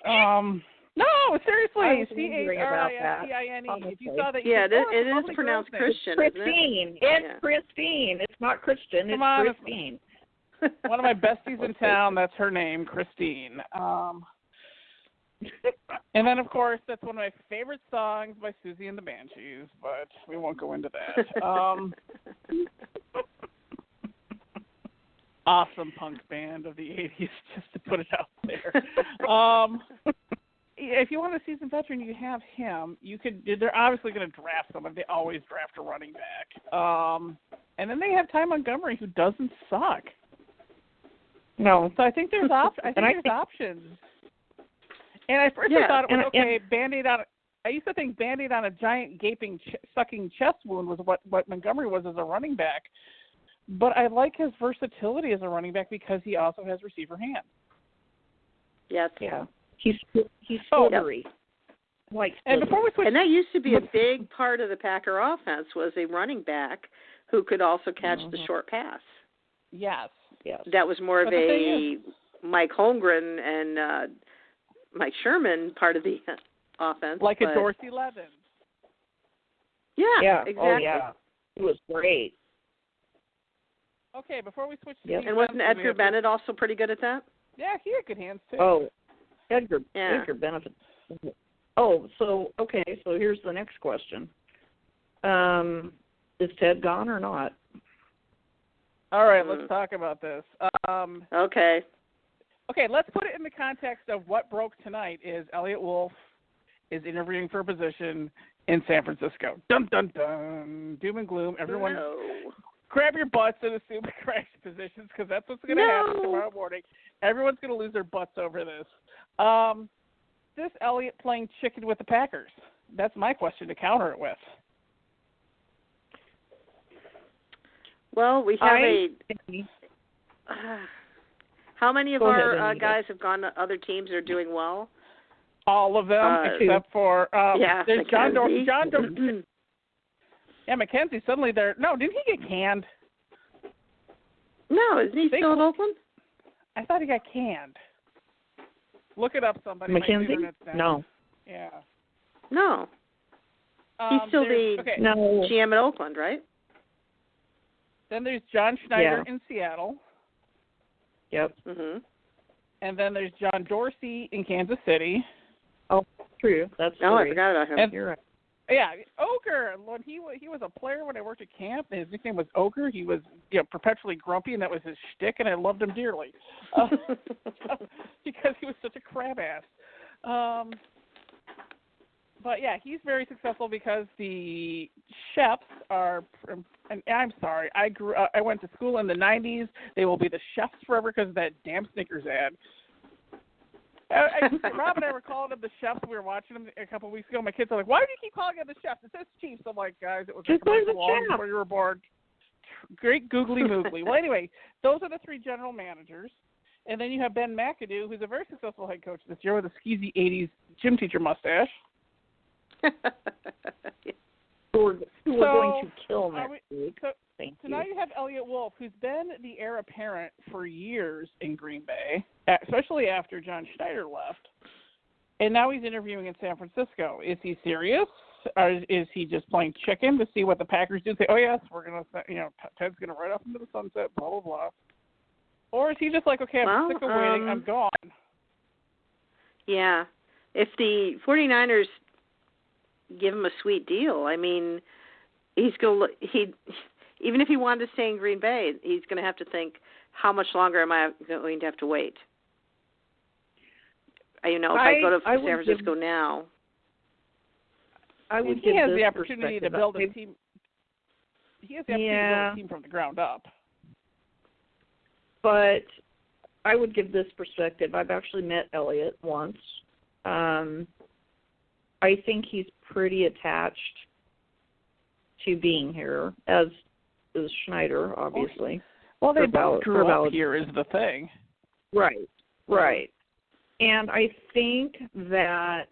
no, seriously, Christine. If you saw that,
it is pronounced Christian.
Christine. It's Christine. It's not Christian. It's Christine.
One of my besties in town, that's her name, Christine. And then, of course, that's one of my favorite songs by Susie and the Banshees, but we won't go into that. Awesome punk band of the 80s, just to put it out there. If you want a seasoned veteran, you have him. They're obviously going to draft someone. They always draft a running back. And then they have Ty Montgomery, who doesn't suck.
No.
So I think there's options. And I first thought it was Band-Aid on. I used to think Band-Aid on a giant gaping, sucking chest wound was what Montgomery was as a running back. But I like his versatility as a running back because he also has receiver hands.
Yes.
Yeah. He's slithery.
And before we switch,
and that used to be a big part of the Packer offense was a running back who could also catch the short pass.
Yes.
That was more of a Mike Holmgren and Mike Sherman part of the offense.
Like a Dorsey Levin.
Yeah, exactly.
Oh, yeah. It was great.
Okay, before we switch to
And wasn't Edgar Bennett also pretty good at that?
Yeah, he had good hands, too.
Oh, Edgar Bennett. Oh, so here's the next question. Is Ted gone or not?
All right, let's talk about this.
Okay,
let's put it in the context of what broke tonight is Elliot Wolf is interviewing for a position in San Francisco. Dun, dun, dun. Doom and gloom. Everyone grab your butts and assume the correct positions because that's what's going to happen tomorrow morning. Everyone's going to lose their butts over this. This Elliot playing chicken with the Packers? That's my question to counter it with.
Well, we have how many of our guys have gone to other teams that are doing well?
All of them, except for there's John Dorsey. Yeah, McKenzie, suddenly there. No, didn't he get canned?
No, isn't he still in Oakland?
I thought he got canned. Look it up, somebody.
McKenzie? No.
Yeah.
No. He's still the GM at Oakland, right?
Then there's John Schneider in Seattle.
Yep.
Mm-hmm.
And then there's John Dorsey in Kansas City.
Oh, true. That's true.
I forgot about him.
And,
you're right.
Yeah, Ogre. When he was a player when I worked at camp. His nickname was Ogre. He was perpetually grumpy, and that was his shtick, and I loved him dearly because he was such a crab ass. But yeah, he's very successful because the chefs are. And I'm sorry, I went to school in the '90s. They will be the chefs forever because of that damn Snickers ad. Rob and I were calling them the chefs. We were watching them a couple of weeks ago. My kids are like, "Why do you keep calling them the chefs? It says chiefs." I'm like, "Guys, it was a commercial long before you were born." Great googly moogly. Well, anyway, those are the 3 general managers, and then you have Ben McAdoo, who's a very successful head coach this year with a skeezy '80s gym teacher mustache.
Who are going to kill next week.
So now you have Elliot Wolf, who's been the heir apparent for years in Green Bay, especially after John Schneider left. And now he's interviewing in San Francisco. Is he serious? Or is he just playing chicken to see what the Packers do? Say, oh, yes, we're going to, Ted's going to ride off into the sunset, blah, blah, blah. Or is he just like, okay, I'm sick of waiting, I'm gone?
Yeah. If the 49ers give him a sweet deal, I mean, even if he wanted to stay in Green Bay, he's going to have to think, how much longer am I going to have to wait? If I go to San Francisco now.
I would
he has the opportunity to build a team. He has the opportunity to build a team from the ground up.
But I would give this perspective. I've actually met Elliot once. I think he's pretty attached to being here, as is Schneider, obviously.
Well, they both grew up here is the thing.
Right. And I think that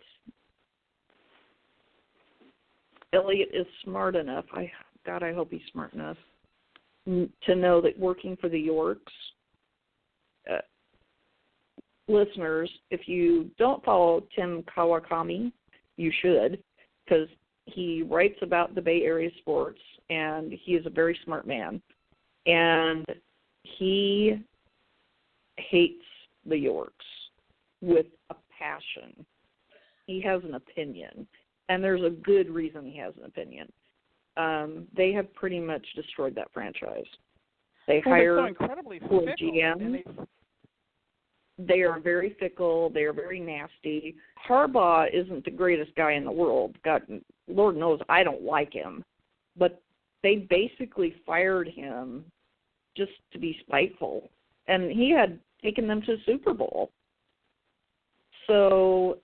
Elliot is smart enough. I hope he's smart enough to know that working for the Yorks, listeners, if you don't follow Tim Kawakami, you should, because he writes about the Bay Area sports, and he is a very smart man. And he hates the Yorks with a passion. He has an opinion, and there's a good reason he has an opinion. They have pretty much destroyed that franchise. They hire
so incredibly
poor
fickle,
GMs. They are very fickle. They are very nasty. Harbaugh isn't the greatest guy in the world. God, Lord knows I don't like him. But they basically fired him just to be spiteful. And he had taken them to the Super Bowl. So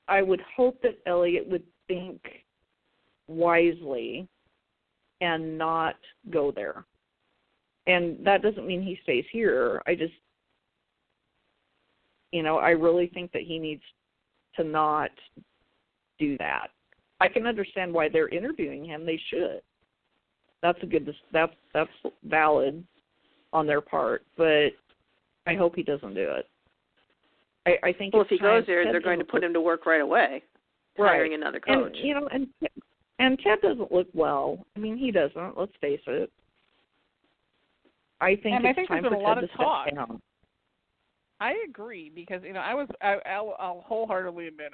I would hope that Elliot would think wisely and not go there. And that doesn't mean he stays here. I really think that he needs to not do that. I can understand why they're interviewing him. They should. That's valid on their part, but I hope he doesn't do it. I think
if he goes there, they're going to put him to work right away, hiring another coach.
And Ted doesn't look well. I mean, he doesn't. Let's face it. I think it's time for Ted to step down.
I agree because I'll wholeheartedly admit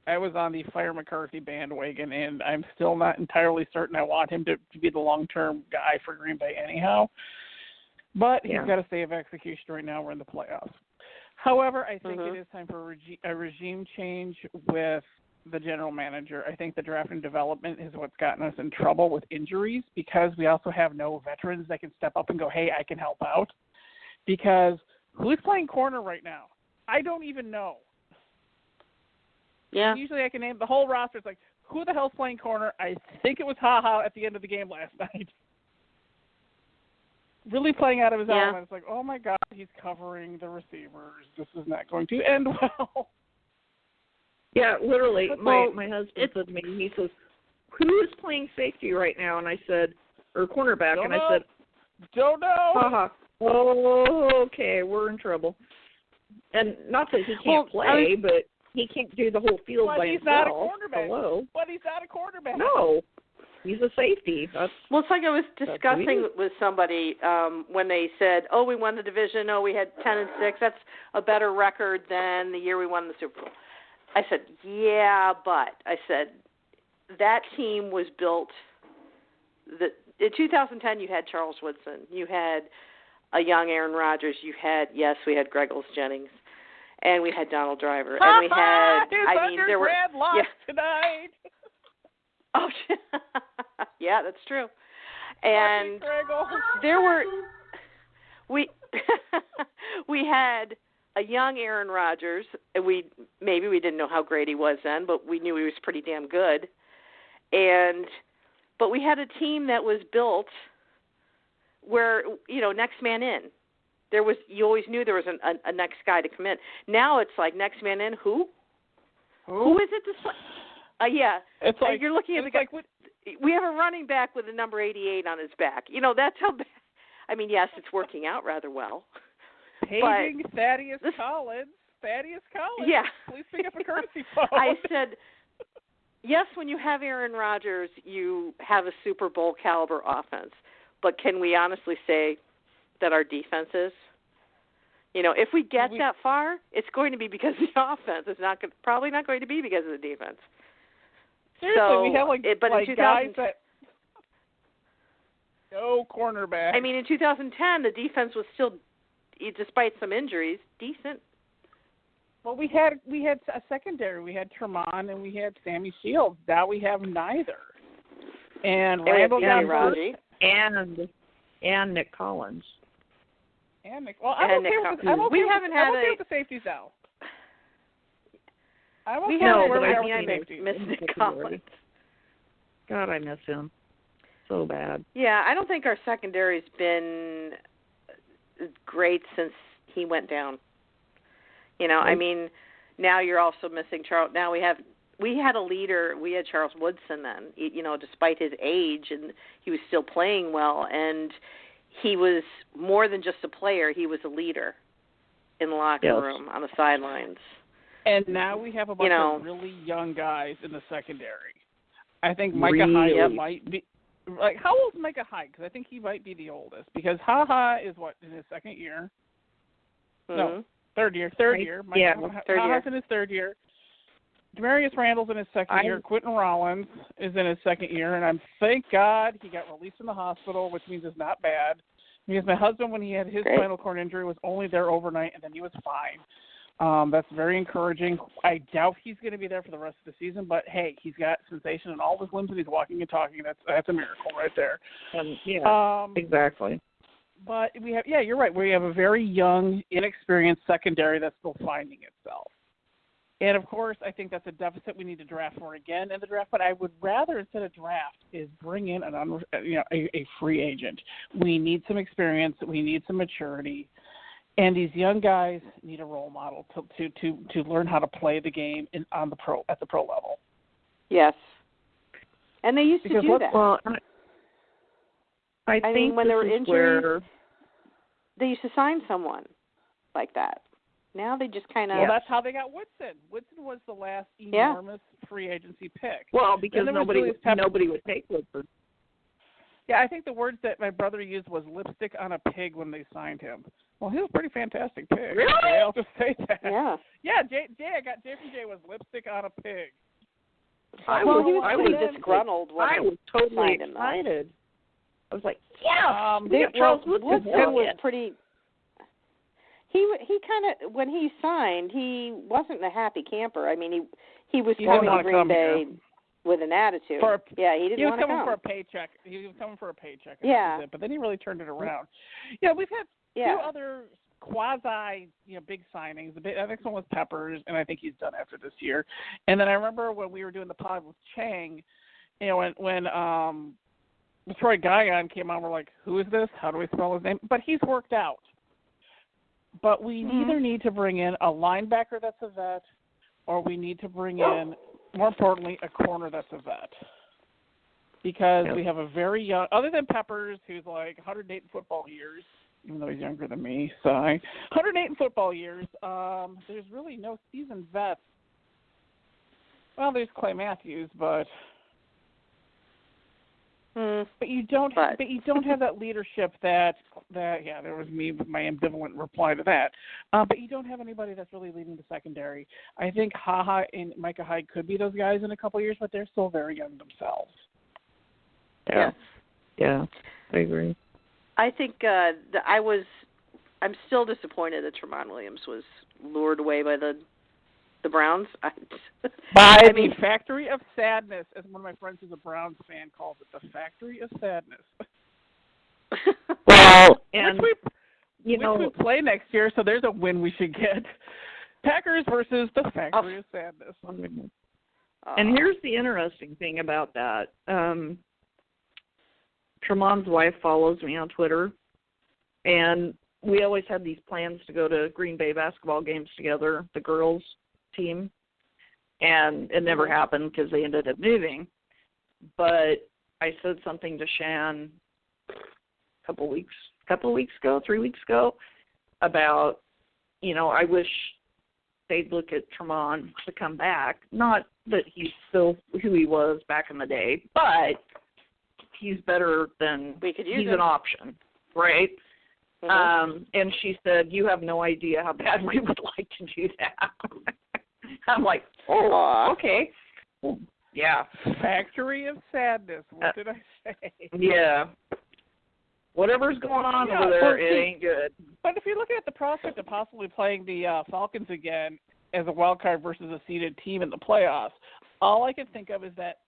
I was on the Fire McCarthy bandwagon, and I'm still not entirely certain I want him to be the long-term guy for Green Bay anyhow. But he's got to stay of execution right now. We're in the playoffs. However, I think it is time for a regime change with the general manager. I think the draft and development is what's gotten us in trouble with injuries because we also have no veterans that can step up and go, hey, I can help out. Because who's playing corner right now? I don't even know.
Yeah.
And usually I can name the whole roster. It's like, who the hell's playing corner? I think it was Ha-Ha at the end of the game last night. Really playing out of his element. It's like, oh, my God, he's covering the receivers. This is not going to end well.
Yeah, literally. My husband said to me, he says, who is playing safety right now? And I said, or cornerback.
Don't
and
know.
I said,
don't know.
Ha-Ha. Oh, okay, we're in trouble. And not that he can't play, but he can't do the whole field by himself.
But he's not a quarterback.
Hello.
But he's not a quarterback.
No, he's a safety.
Well, it's like I was discussing with somebody when they said, oh, we won the division, oh, we had 10-6. That's a better record than the year we won the Super Bowl. I said, yeah, but I said that team was built in 2010 you had Charles Woodson. You had a young Aaron Rodgers. We had Greg Jennings, and we had Donald Driver, and we had.
There were tonight.
Oh, yeah, that's true. And there were we had a young Aaron Rodgers. We didn't know how great he was then, but we knew he was pretty damn good. But we had a team that was built where, next man in. You always knew there was a next guy to come in. Now it's like next man in. Who is it? Yeah.
It's like
you're looking at the guy.
Like,
we have a running back with a number 88 on his back. That's how bad. I mean, yes, it's working out rather well.
Paging Thaddeus Collins.
Yeah.
Please pick up a courtesy phone.
I said, yes, when you have Aaron Rodgers, you have a Super Bowl caliber offense. But can we honestly say that our defense is? If we get that far, it's going to be because of the offense. It's probably not going to be because of the defense.
Seriously, we have
but in 2000,
guys that no cornerback.
I mean, in 2010, the defense was still, despite some injuries, decent.
Well, we had a secondary. We had Tremont and we had Sammy Shields. Now we have neither. And Randall got hurt.
And Nick Collins.
And Nick. Well, I'm okay with the safeties now.
We haven't missed Nick Collins.
God, I miss him so bad.
Yeah, I don't think our secondary's been great since he went down. I mean, now you're also missing Charles. Now we had a leader. We had Charles Woodson then, despite his age, and he was still playing well. And he was more than just a player. He was a leader in the locker room, on the sidelines.
And now we have a bunch of really young guys in the secondary. I think Micah Hyde might be. How old is Micah Hyde? Because I think he might be the oldest. Because Ha is in his second year?
Mm-hmm.
No, third year. Third year. Ha's in his third year. Demarius Randall's in his second year. Quentin Rollins is in his second year. And thank God he got released from the hospital, which means it's not bad. Because my husband, when he had his spinal cord injury, was only there overnight, and then he was fine. That's very encouraging. I doubt he's going to be there for the rest of the season, but hey, he's got sensation in all his limbs and he's walking and talking. That's a miracle right there.
Exactly.
But you're right. We have a very young, inexperienced secondary that's still finding itself. And of course, I think that's a deficit we need to draft for again in the draft. But I would rather, instead of draft, is bring in a free agent. We need some experience. We need some maturity. And these young guys need a role model to learn how to play the game at the pro level.
Yes, and they used to do that.
Well, I think
when there were injuries, they used to sign someone like that. Now they just kind of.
Well, that's how they got Woodson. Woodson was the last enormous free agency pick.
Well, because nobody would take Woodson.
Yeah, I think the words that my brother used was lipstick on a pig when they signed him. Well, he was a pretty fantastic pig.
Really?
Okay, I'll just say that.
Yeah.
Yeah, Jay from Jay was lipstick on a pig.
He was pretty disgruntled when
I was totally excited. I was like, Charles Woodson
was pretty. He kind of, when he signed, he wasn't a happy camper. I mean, he was coming to Green Bay with an attitude. He didn't want to come.
He was coming for a paycheck. He was coming for a paycheck.
Yeah.
But then he really turned it around. Yeah, we've had two other quasi, big signings. The next one was Peppers, and I think he's done after this year. And then I remember when we were doing the pod with Chang, when Detroit Guyon came on, we're like, who is this? How do we spell his name? But he's worked out. But we either need to bring in a linebacker that's a vet, or we need to bring in, more importantly, a corner that's a vet. Because we have a very young, other than Peppers, who's like 108 in football years, even though he's younger than me, so 108 in football years, there's really no seasoned vets. Well, there's Clay Matthews, but you don't have that leadership that there was me with my ambivalent reply to that. But you don't have anybody that's really leading the secondary. I think Ha and Micah Hyde could be those guys in a couple of years, but they're still very young themselves.
Yeah, I agree.
I think I'm still disappointed that Tremont Williams was lured away by the Browns.
The factory of sadness, as one of my friends who's a Browns fan calls it, the factory of sadness.
Well, and
which we play next year, so there's a win we should get. Packers versus the Factory of Sadness.
And here's the interesting thing about that. Tremon's wife follows me on Twitter, and we always had these plans to go to Green Bay basketball games together, the girls team, and it never happened because they ended up moving. But I said something to Shan a couple of weeks ago, 3 weeks ago, about, I wish they'd look at Tremont to come back. Not that he's still who he was back in the day, but he's better than he's an option, right? Mm-hmm. And she said, you have no idea how bad we would like to do that. I'm like, oh, okay. Well, yeah.
Factory of Sadness. What did I say?
Yeah. Whatever's going on over there, it ain't good.
But if you're looking at the prospect of possibly playing the Falcons again as a wild card versus a seeded team in the playoffs, all I can think of is that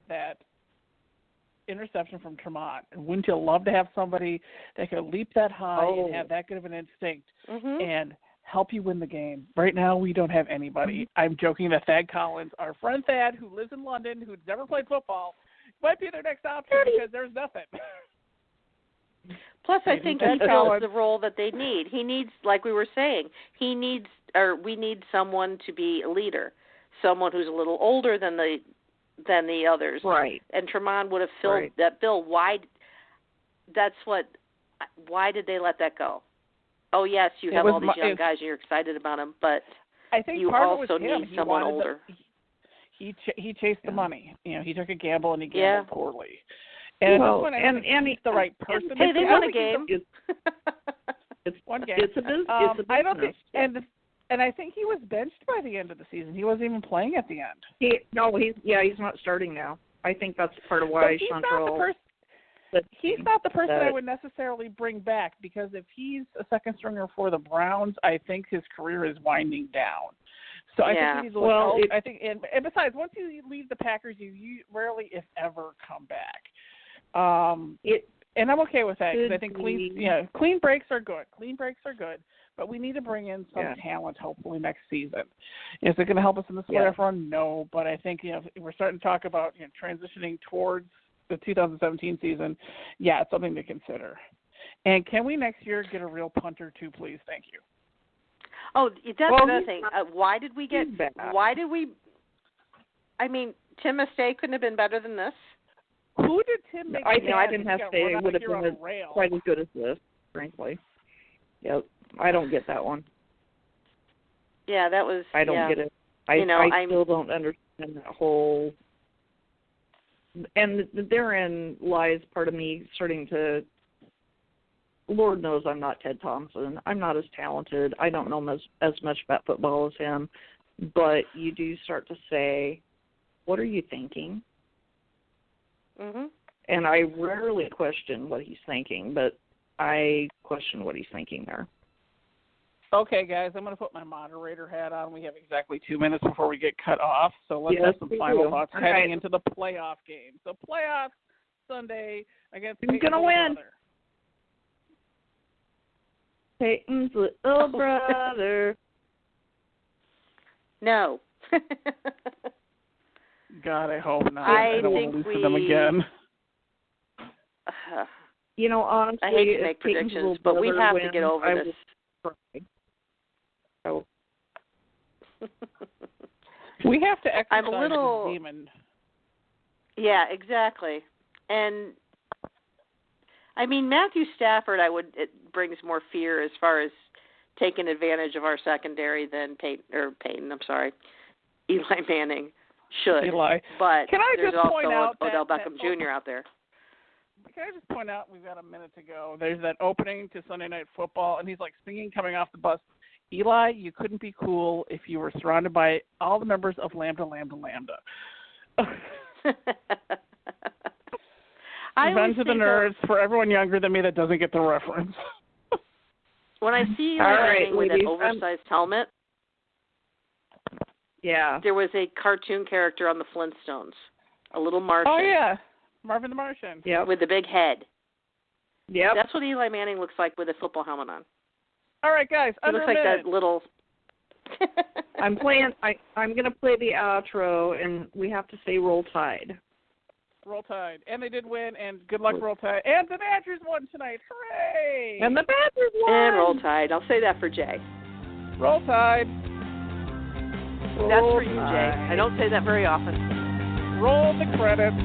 interception from Tremont. And wouldn't you love to have somebody that could leap that high and have that good of an instinct and help you win the game? Right now, we don't have anybody. I'm joking that Thad Collins, our friend Thad, who lives in London, who's never played football, might be their next option because there's nothing.
Plus, I think he fills the role that they need. He needs, like we were saying, we need someone to be a leader, someone who's a little older than the others.
Right.
And Tremont would have filled that bill. Why did they let that go? Oh, yes, you have all these young guys and you're excited about them, but
I think
you also need someone older.
He chased the money. He took a gamble and he gambled poorly. And he's the right person.
Hey, they won a game.
It's
one game.
It's a business.
I don't think, and I think he was benched by the end of the season. He wasn't even playing at the end.
He's not starting now. I think that's part of why Chantrell.
He's not the person I would necessarily bring back, because if he's a second stringer for the Browns, I think his career is winding down. So I think he's and besides, once you leave the Packers, you rarely, if ever, come back. And I'm okay with that because I think clean breaks are good. Clean breaks are good, but we need to bring in some talent hopefully next season. Is it going to help us in the playoff run? No, but I think if we're starting to talk about transitioning towards the 2017 season. It's something to consider. And can we next year get a real punter too, please? Thank you.
Oh, that's another thing. Why did we? I mean, Tim Mastay couldn't have been better than this.
Who did Tim make?
I think Mastay would have been quite as good as this, frankly. Yep, I don't get that one.
Yeah, that was.
I don't get it. I still don't understand that whole. And therein lies part of me starting to. Lord knows I'm not Ted Thompson. I'm not as talented. I don't know as much about football as him. But you do start to say, what are you thinking?
Mm-hmm.
And I rarely question what he's thinking, but I question what he's thinking there.
Okay, guys, I'm going to put my moderator hat on. We have exactly 2 minutes before we get cut off, so let's have some final thoughts heading into the playoff game. So playoffs Sunday against Peyton's
going to win.
Brother.
Peyton's little brother.
No.
God, I hope not. I don't want to lose to them again.
Honestly,
I hate to make predictions, but we have to get over this.
We have to exercise
I'm a little
the demon.
Yeah, exactly. And I mean, Matthew Stafford, it brings more fear as far as taking advantage of our secondary than Eli Manning should. But
can I
there's
just
also
point out
Odell Beckham Jr. out there.
Can I just point out, we've got a minute to go, there's that opening to Sunday Night Football, and he's like singing coming off the bus, Eli, you couldn't be cool if you were surrounded by all the members of Lambda, Lambda, Lambda. Revenge of the Nerds for everyone younger than me that doesn't get the reference.
When I see Eli Manning with an oversized helmet, there was a cartoon character on the Flintstones, a little Martian.
Oh, yeah. Marvin the Martian.
With the big head.
Yep.
That's what Eli Manning looks like with a football helmet on.
All right, guys.
It looks like that little.
I'm gonna play the outro, and we have to say Roll Tide.
Roll Tide. And they did win, and good luck, Roll Tide. And the Badgers won tonight. Hooray!
And the Badgers won!
And Roll Tide. I'll say that for Jay.
Roll Tide.
That's for you, Jay. I don't say that very often.
Roll the credits.